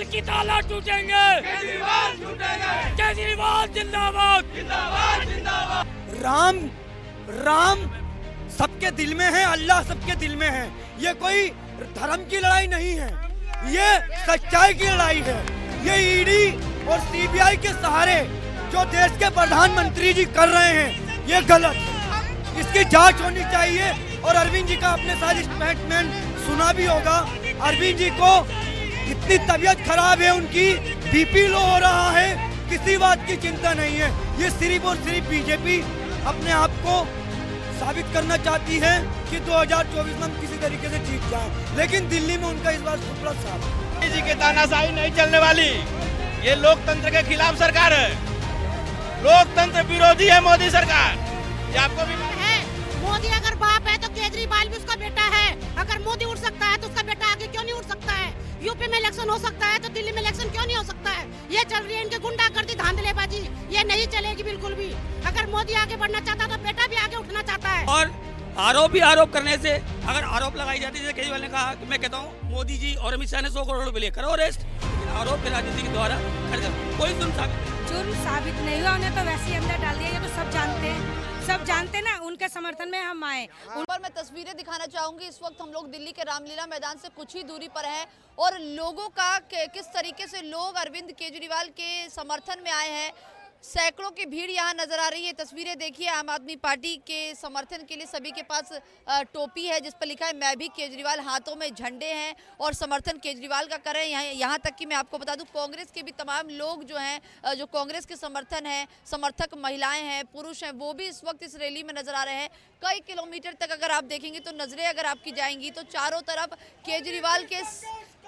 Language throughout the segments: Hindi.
की ताला टूटेंगे, केजरीवाल जिंदाबाद। राम राम सबके दिल में है, अल्लाह सबके दिल में है। ये कोई धर्म की लड़ाई नहीं है, ये सच्चाई की लड़ाई है। ये ईडी और सीबीआई के सहारे जो देश के प्रधानमंत्री जी कर रहे हैं, ये गलत है। इसकी जांच होनी चाहिए। और अरविंद जी का आपने सारी स्टेटमेंट सुना भी होगा। अरविंद जी को इतनी तबीयत खराब है, उनकी बीपी लो हो रहा है, किसी बात की चिंता नहीं है। ये सिर्फ और सिर्फ बीजेपी अपने आप को साबित करना चाहती है कि 2024 में हम किसी तरीके से जीत जाएं। लेकिन दिल्ली में उनका इस बार सुपड़ा साफ है। मोदी जी की तानाशाही नहीं चलने वाली। ये लोकतंत्र के खिलाफ सरकार है, लोकतंत्र विरोधी है मोदी सरकार। ये आपको भी है। मोदी अगर बाप है तो केजरीवाल भी उसका बेटा है। अगर मोदी उठ सकता है तो उसका बेटा आगे क्यों नहीं उठ सकता है? यूपी में इलेक्शन हो सकता है तो दिल्ली में इलेक्शन क्यों नहीं हो सकता है? ये चल रही है इनके गुंडागर्दी, धांधलेबाजी, ये नहीं चलेगी बिल्कुल भी। अगर मोदी आगे बढ़ना चाहता है तो बेटा भी आगे उठना चाहता है। और आरोप करने से अगर आरोप लगाई जाती है, जैसे केजरीवाल ने कहा कि मैं कहता हूँ मोदी जी और अमित शाह ने 100 करोड़ रुपए लिए, करो अरेस्ट। आरोप की राजनीति के द्वारा कोई जुर्म साबित नहीं हुआ, उन्हें तो वैसे ही अंदर डाल दिया। ये तो सब जानते हैं, सब जानते ना, उनके समर्थन में हम आए। उन पर मैं तस्वीरें दिखाना चाहूंगी। इस वक्त हम लोग दिल्ली के रामलीला मैदान से कुछ ही दूरी पर हैं और लोगों का किस तरीके से लोग अरविंद केजरीवाल के समर्थन में आए हैं। सैकड़ों की भीड़ यहाँ नजर आ रही है। तस्वीरें देखिए, आम आदमी पार्टी के समर्थन के लिए सभी के पास टोपी है जिस पर लिखा है मैं भी केजरीवाल, हाथों में झंडे हैं और समर्थन केजरीवाल का कर रहे हैं। यहाँ तक कि मैं आपको बता दूं, कांग्रेस के भी तमाम लोग जो हैं, जो कांग्रेस के समर्थन हैं, समर्थक महिलाएं हैं, पुरुष हैं, वो भी इस वक्त इस रैली में नजर आ रहे हैं। कई किलोमीटर तक अगर आप देखेंगे तो नजरें अगर आपकी जाएंगी तो चारों तरफ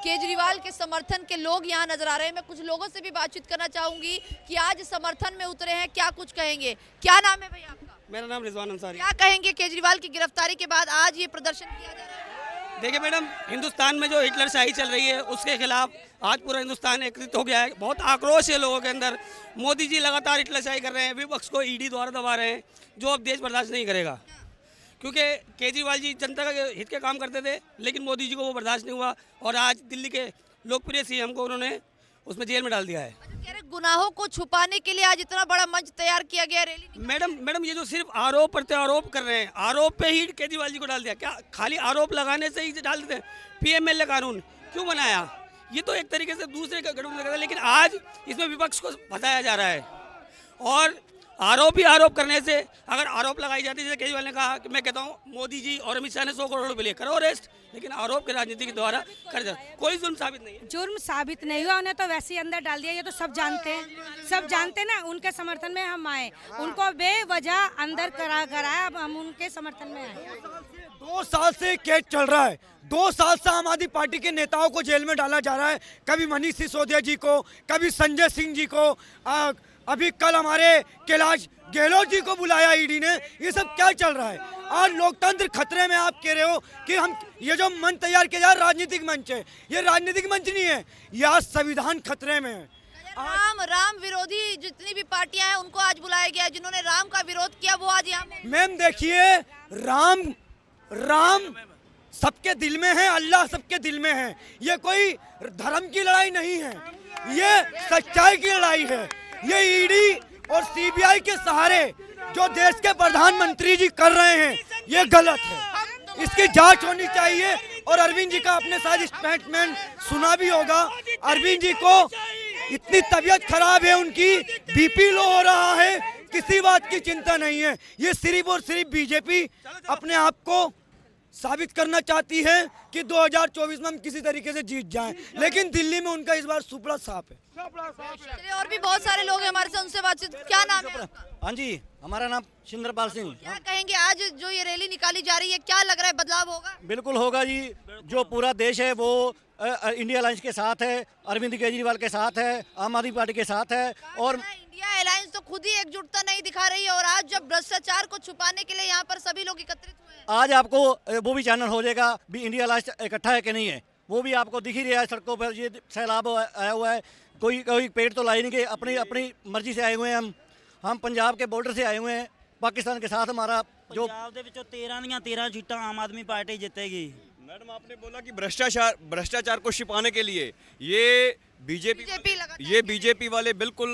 केजरीवाल के समर्थन के लोग यहाँ नजर आ रहे हैं। मैं कुछ लोगों से भी बातचीत करना चाहूंगी कि आज समर्थन में उतरे हैं, क्या कुछ कहेंगे। क्या नाम है भैया आपका? मेरा नाम रिजवान अंसारी। क्या कहेंगे केजरीवाल की गिरफ्तारी के बाद आज ये प्रदर्शन किया जा रहा है? देखिए मैडम, हिंदुस्तान में जो हिटलरशाही चल रही है उसके खिलाफ आज पूरा हिंदुस्तान एकत्रित हो गया है। बहुत आक्रोश है लोगों के अंदर। मोदी जी लगातार हिटलरशाही कर रहे हैं, विपक्ष को ईडी द्वारा दबा रहे हैं, जो अब देश बर्दाश्त नहीं करेगा। क्योंकि केजरीवाल जी जनता के हित के काम करते थे, लेकिन मोदी जी को वो बर्दाश्त नहीं हुआ और आज दिल्ली के लोकप्रिय सीएम को उन्होंने उसमें जेल में डाल दिया है। कह रहे गुनाहों को छुपाने के लिए आज इतना बड़ा मंच तैयार किया गया रैली। मैडम ये जो सिर्फ आरोप प्रत्यारोप कर रहे हैं, आरोप पे ही केजरीवाल जी को डाल दिया। क्या खाली आरोप लगाने से ही डाल देते हैं? पीएमएलए कानून क्यों बनाया? ये तो एक तरीके से दूसरे का गठबंधन करता है, लेकिन आज इसमें विपक्ष को बताया जा रहा है। और आरोप करने से अगर आरोप लगाई जाती है, जैसे केजरीवाल ने कहा कि मैं कहता हूँ मोदी जी और अमित शाह ने 100 करोड़ रुपए लिए, करो अरेस्ट। लेकिन आरोप की राजनीति के द्वारा कोई जुर्म साबित नहीं है। जुर्म साबित नहीं हुआ, उन्हें तो वैसे ही अंदर डाल दिया। ये तो सब जानते हैं, सब जानते ना, उनके समर्थन में हम आए। उनको बेवजह अंदर कराया, अब हम उनके समर्थन में आए। 2 साल से केस चल रहा है। 2 साल से आम आदमी पार्टी के नेताओं को जेल में डाला जा रहा है। कभी मनीष सिसोदिया जी को, कभी संजय सिंह जी को, अभी कल हमारे कैलाश गहलोत जी को बुलाया ईडी ने। ये सब क्या चल रहा है? आज लोकतंत्र खतरे में। आप कह रहे हो कि हम ये जो मंच तैयार किया जा रहा है राजनीतिक मंच है, ये राजनीतिक मंच नहीं है, ये आज संविधान खतरे में है। राम विरोधी जितनी भी पार्टियां हैं उनको आज बुलाया गया है। जिन्होंने राम का विरोध किया वो आज यहाँ। मैम देखिए, राम सबके दिल में है, अल्लाह सबके दिल में है। ये कोई धर्म की लड़ाई नहीं है, ये सच्चाई की लड़ाई है। ये ईडी और सीबीआई के सहारे जो देश के प्रधानमंत्री जी कर रहे हैं, ये गलत है। इसकी जांच होनी चाहिए। और अरविंद जी का आपने सारी स्टेटमेंट सुना भी होगा। अरविंद जी को इतनी तबीयत खराब है, उनकी बीपी लो हो रहा है, किसी बात की चिंता नहीं है। ये सिर्फ और सिर्फ बीजेपी अपने आप को साबित करना चाहती है कि 2024 में हम किसी तरीके से जीत जाएं। लेकिन दिल्ली में उनका इस बार सुपड़ा साफ है। चलिए, और भी बहुत सारे लोग हैं हमारे साथ, उनसे बातचीत। क्या नाम है आपका? हाँ जी, हमारा नाम शिंद्रपाल सिंह। क्या कहेंगे आज जो ये रैली निकाली जा रही है, क्या लग रहा है बदलाव होगा? बिल्कुल होगा जी। जो पूरा देश है वो इंडिया अलायंस के साथ है, अरविंद केजरीवाल के साथ है, आम आदमी पार्टी के साथ है। और इंडिया अलायंस तो खुद ही एकजुटता नहीं दिखा रही है और आज जब भ्रष्टाचार को छुपाने के लिए यहाँ पर सभी लोग एकत्रित हुए हैं। आज आपको वो भी चैनल हो जाएगा भी इंडिया अलायंस इकट्ठा है कि नहीं है, वो भी आपको दिख ही रहा है। सड़कों पर ये सैलाब आया हुआ है, कोई पेड़ तो लाए नहीं गए, अपनी मर्जी से आए हुए हैं। हम पंजाब के बॉर्डर से आए हुए हैं, पाकिस्तान के साथ हमारा जो पंजाब ਦੇ ਵਿੱਚੋਂ 13 ਦੀਆਂ 13 सीटां आम आदमी पार्टी जीतेगी। मैडम आपने बोला कि भ्रष्टाचार को छिपाने के लिए ये बीजेपी ये बीजेपी वाले बिल्कुल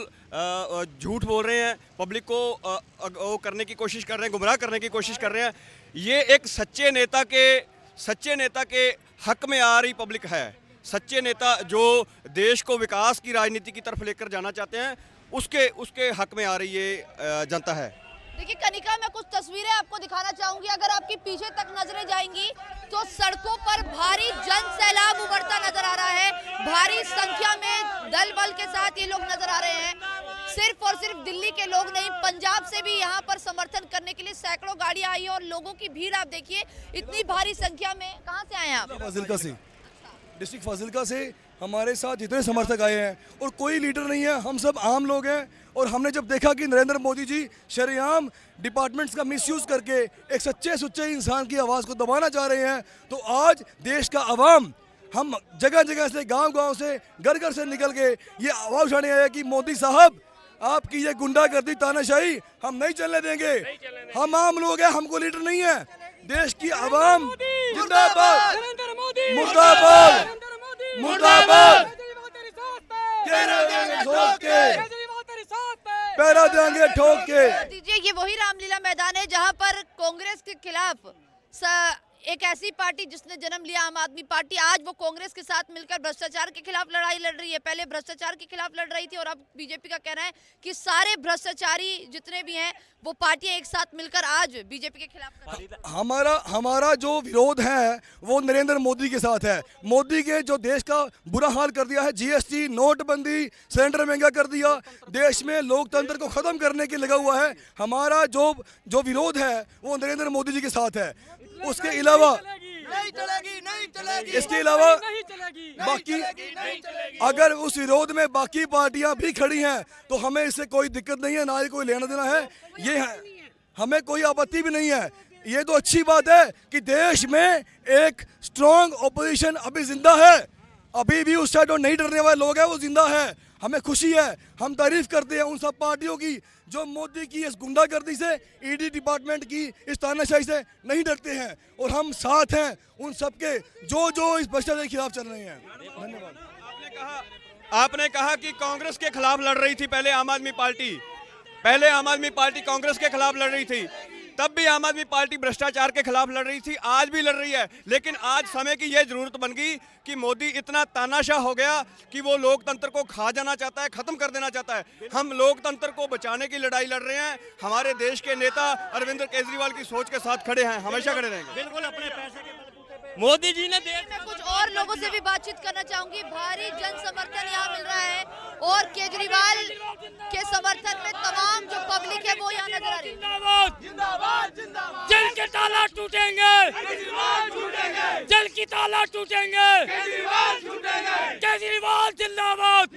झूठ बोल रहे हैं, पब्लिक को वो करने की कोशिश कर रहे हैं, गुमराह करने की कोशिश कर रहे हैं। ये एक सच्चे नेता के हक में आ रही पब्लिक है। सच्चे नेता जो देश को विकास की राजनीति की तरफ लेकर जाना चाहते हैं, उसके हक में आ रही ये जनता है। देखिए कनिका, मैं कुछ तस्वीरें आपको दिखाना चाहूंगी। अगर आपकी पीछे तक नजरें जाएंगी तो सड़कों पर भारी जन सैलाब उमड़ता नजर आ रहा है। भारी संख्या में दल बल के साथ ये लोग नजर आ रहे हैं। सिर्फ और सिर्फ दिल्ली के लोग नहीं, पंजाब से भी यहाँ पर समर्थन करने के लिए सैकड़ों गाड़ियां आई है और लोगों की भीड़ आप देखिए इतनी भारी संख्या में। कहाँ से आए हैं आप? फाजिलका से, डिस्ट्रिक्ट फाजिलका से हमारे साथ जितने समर्थक आए हैं, और कोई लीडर नहीं है, हम सब आम लोग हैं। और हमने जब देखा कि नरेंद्र मोदी जी शरेआम डिपार्टमेंट्स का मिसयूज करके एक सच्चे इंसान की आवाज़ को दबाना चाह रहे हैं, तो आज देश का अवाम, हम जगह जगह से, गांव से, घर घर से निकल के ये आवाज़ उठाने आए कि मोदी साहब, आपकी ये गुंडागर्दी, तानाशाही हम नहीं चलने देंगे। हम आम लोग हैं, हमको लीडर नहीं है। देश की आवाम जिंदाबाद, मुर्दाबाद, मुर्दाबाद, पैरा देंगे ठोक के। दीजिए, ये वही रामलीला मैदान है जहां पर कांग्रेस के खिलाफ एक ऐसी पार्टी जिसने जन्म लिया, आम आदमी पार्टी, आज वो कांग्रेस के साथ मिलकर भ्रष्टाचार के खिलाफ लड़ाई लड़ रही है। पहले भ्रष्टाचार के खिलाफ लड़ रही थी और अब बीजेपी का कहना है कि सारे भ्रष्टाचारी जितने भी हैं वो पार्टियां एक साथ मिलकर आज बीजेपी के खिलाफ कर रही हैं। हमारा जो विरोध है वो नरेंद्र मोदी के साथ है। मोदी के जो देश का बुरा हाल कर दिया है, जीएसटी, नोटबंदी, सिलेंडर महंगा कर दिया, देश में लोकतंत्र को खत्म करने के लगा हुआ है। हमारा जो विरोध है वो नरेंद्र मोदी जी के साथ है। उसके अलावा इसके अलावा बाकी अगर उस विरोध में बाकी पार्टियां भी खड़ी हैं तो हमें इससे कोई दिक्कत नहीं है, ना ही कोई लेना देना है। ये है, हमें कोई आपत्ति भी नहीं है। ये तो अच्छी बात है कि देश में एक स्ट्रॉन्ग ऑपोजिशन अभी जिंदा है। अभी भी उस साइड जो नहीं डरने वाले लोग हैं वो जिंदा है। हमें खुशी है, हम तारीफ करते हैं उन सब पार्टियों की जो मोदी की इस गुंडागर्दी से, ईडी डिपार्टमेंट की इस तानाशाही से नहीं डरते हैं, और हम साथ हैं उन सबके जो इस भ्रष्टाचार के खिलाफ चल रहे हैं। धन्यवाद। आपने कहा कि कांग्रेस के खिलाफ लड़ रही थी पहले आम आदमी पार्टी कांग्रेस के खिलाफ लड़ रही थी, तब भी आम आदमी पार्टी भ्रष्टाचार के खिलाफ लड़ रही थी, आज भी लड़ रही है। लेकिन आज समय की यह जरूरत बन गई कि मोदी इतना तानाशाह हो गया कि वो लोकतंत्र को खा जाना चाहता है, खत्म कर देना चाहता है। हम लोकतंत्र को बचाने की लड़ाई लड़ रहे हैं। हमारे देश के नेता अरविंद केजरीवाल की सोच के साथ खड़े हैं, हमेशा खड़े रहेंगे। बिल्कुल अपने पैसे के मोदी जी ने देश मैं कुछ और लोगों से भी बातचीत करना चाहूंगी। भारी जन समर्थन यहाँ मिल रहा है और केजरीवाल के समर्थन में तमाम जो पब्लिक है वो यहाँ नजर आ रही है। जल के ताला टूटेंगे, जल की ताला टूटेंगे, केजरीवाल जिंदाबाद,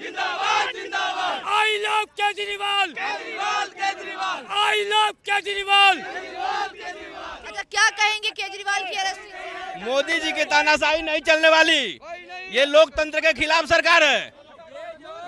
I love Kejriwal, I love Kejriwal. अच्छा, क्या कहेंगे केजरीवाल की अरेस्ट? मोदी जी की तानाशाही नहीं चलने वाली। ये लोकतंत्र के खिलाफ सरकार है,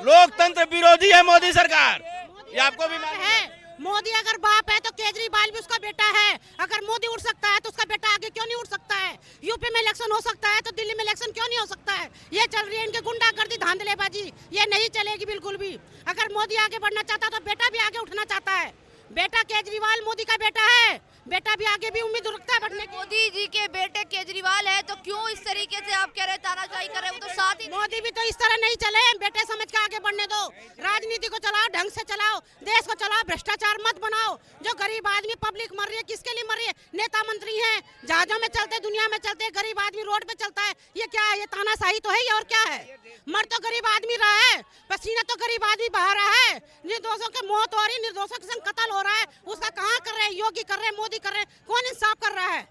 लोकतंत्र विरोधी है मोदी सरकार। ये आपको भी मालूम है। मोदी अगर बाप है तो केजरीवाल भी उसका बेटा है। अगर मोदी उड़ सकता है तो उसका बेटा आगे क्यों नहीं उड़ सकता है? यूपी में इलेक्शन हो सकता है तो दिल्ली में इलेक्शन क्यों नहीं हो सकता है? ये चल रही है इनके गुंडागर्दी, धांधलेबाजी, ये नहीं चलेगी बिल्कुल भी। अगर मोदी आगे बढ़ना चाहता तो बेटा भी आगे उठना चाहता है। बेटा केजरीवाल मोदी का बेटा है, बेटा भी आगे भी उम्मीद रखता है बढ़ने की। मोदी जी के बेटे केजरीवाल है तो क्यों इस तरीके से आप कह रहे तानाशाही कर रहे हैं? वो तो साथ ही मोदी भी तो इस तरह नहीं चले, बेटे समझ के आगे बढ़ने दो। राजनीति को चलाओ, ढंग से चलाओ, देश को चलाओ, भ्रष्टाचार मत बनाओ। जो गरीब आदमी, पब्लिक मर रही है, किसके लिए मर रही है? नेता मंत्री हैं, जहाजों में चलते, दुनिया में चलते, गरीब आदमी रोड पे चलता है। ये क्या है? ये तानाशाही तो है, और क्या है? मर तो गरीब आदमी रहा है, पसीना तो गरीब आदमी बहा रहा है, निर्दोषों की मौत हो रही, निर्दोषों के संग कत्ल हो रहा है। उसका कहाँ कर रहे हैं? योगी कर रहे हैं, मोदी कर रहे हैं, कौन इंसाफ कर रहा है?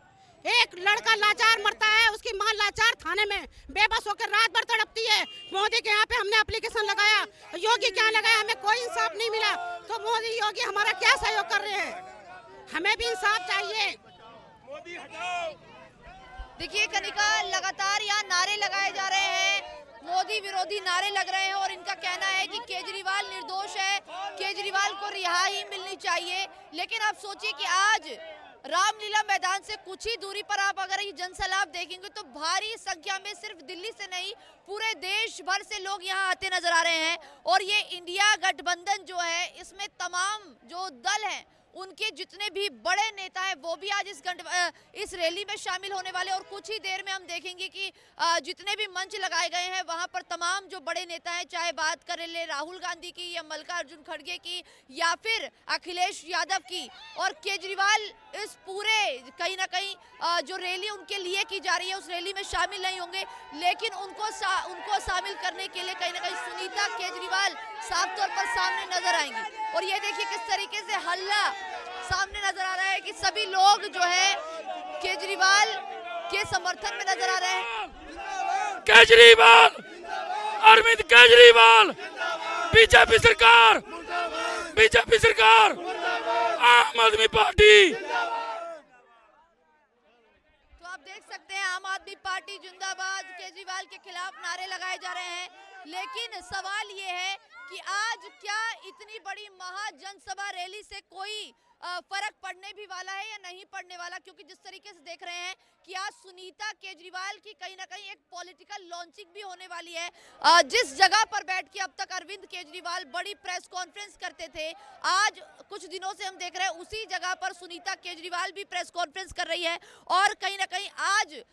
एक लड़का लाचार मरता है, उसकी मां लाचार थाने में बेबस होकर रात भर तड़पती है। मोदी के यहाँ पे हमने एप्लीकेशन लगाया, योगी क्या लगाया, हमें कोई इंसाफ नहीं मिला। तो मोदी योगी हमारा क्या सहयोग कर रहे हैं? हमें भी इंसाफ चाहिए। मोदी हटाओ। देखिए कनिका, लगातार यहाँ नारे लगाए जा रहे हैं, मोदी विरोधी नारे लग रहे हैं और इनका कहना है कि केजरीवाल निर्दोष है, केजरीवाल को रिहाई मिलनी चाहिए। लेकिन आप सोचिए कि आज रामलीला मैदान से कुछ ही दूरी पर आप अगर ये जनसैलाब देखेंगे तो भारी संख्या में सिर्फ दिल्ली से नहीं पूरे देश भर से लोग यहाँ आते नजर आ रहे हैं। और ये इंडिया गठबंधन जो है इसमें तमाम जो दल हैं उनके जितने भी बड़े नेता हैं वो भी आज इस रैली में शामिल होने वाले। और कुछ ही देर में हम देखेंगे कि जितने भी मंच लगाए गए हैं वहां पर तमाम जो बड़े नेता हैं, चाहे बात कर ले राहुल गांधी की या मल्लिकार्जुन खड़गे की या फिर अखिलेश यादव की, और केजरीवाल इस पूरे कहीं ना कहीं जो रैली उनके लिए की जा रही है उस रैली में शामिल नहीं होंगे, लेकिन उनको शामिल करने के लिए कहीं ना कहीं सुनीता केजरीवाल साफ तौर पर सामने नजर आएंगी। और ये देखिए किस तरीके से हल्ला सामने नजर आ रहा है कि सभी लोग जो है केजरीवाल के समर्थन में नजर आ रहे हैं। केजरीवाल, अरविंद केजरीवाल, बीजेपी सरकार, आम आदमी पार्टी। तो आप देख सकते हैं आम आदमी पार्टी जिंदाबाद, केजरीवाल के खिलाफ नारे लगाए जा रहे हैं। लेकिन सवाल ये है कि आज क्या इतनी बड़ी महाजनसभा रैली से कोई फर्क पड़ने भी वाला है या नहीं पड़ने वाला, क्योंकि जिस तरीके से देख रहे हैं कि आज सुनीता केजरीवाल की कहीं ना कहीं एक पॉलिटिकल लॉन्चिंग भी होने वाली है। जिस जगह पर बैठ के अब तक अरविंद केजरीवाल बड़ी प्रेस कॉन्फ्रेंस करते थे, आज कुछ दिनों से हम देख रहे हैं उसी जगह पर सुनीता केजरीवाल भी प्रेस कॉन्फ्रेंस कर रही है। और कहीं ना कहीं आज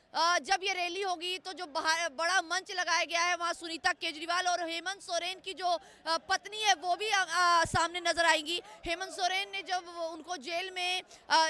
जब ये रैली होगी तो जो बड़ा मंच लगाया गया है वहाँ सुनीता केजरीवाल और हेमंत सोरेन की जो पत्नी है वो भी सामने नजर आएंगी। हेमंत सोरेन ने जब उनको जेल में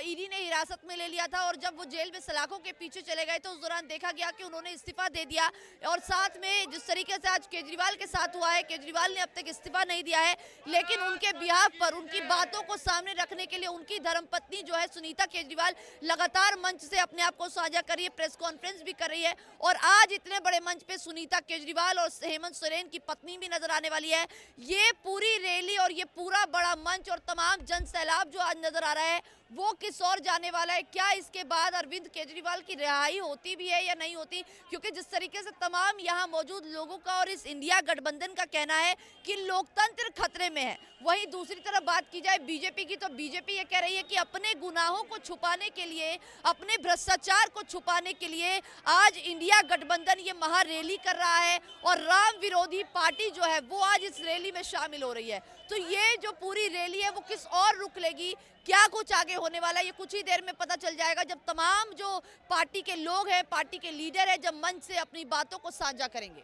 ईडी ने हिरासत में ले लिया था और जब वो जेल में सलाखों के पीछे चले गए तो उस दौरान देखा गया कि उन्होंने इस्तीफा दे दिया। और साथ में जिस तरीके से आज केजरीवाल के साथ हुआ है, केजरीवाल ने अब तक इस्तीफा नहीं दिया है, लेकिन उनके बिहाफ पर उनकी बातों को सामने रखने के लिए उनकी धर्मपत्नी जो है सुनीता केजरीवाल लगातार मंच से अपने आप को साझा कर रही है, प्रेस कॉन्फ्रेंस भी कर रही है। और आज इतने बड़े मंच पे सुनीता केजरीवाल और हेमंत सोरेन की पत्नी भी नजर आने वाली है। ये पूरी रैली और ये पूरा बड़ा मंच और तमाम जन सैलाब जो आज नजर आ रहा है वो किस ओर जाने वाला है। क्या इसके बाद अरविंद केजरीवाल की रिहाई होती भी है या नहीं होती, क्योंकि जिस तरीके से तमाम यहाँ मौजूद लोगों का और इस इंडिया गठबंधन का कहना है कि लोकतंत्र खतरे में है। वहीं दूसरी तरफ बात की जाए बीजेपी की, तो बीजेपी ये कह रही है कि अपने गुनाहों को छुपाने के लिए, अपने भ्रष्टाचार को छुपाने के लिए आज इंडिया गठबंधन ये महारैली कर रहा है और राम विरोधी पार्टी जो है वो आज इस रैली में शामिल हो रही है। तो ये जो पूरी रैली है वो किस और रुख लेगी, क्या कुछ आगे होने वाला है, ये कुछ ही देर में पता चल जाएगा जब तमाम जो पार्टी के लोग हैं, पार्टी के लीडर हैं, जब मंच से अपनी बातों को साझा करेंगे।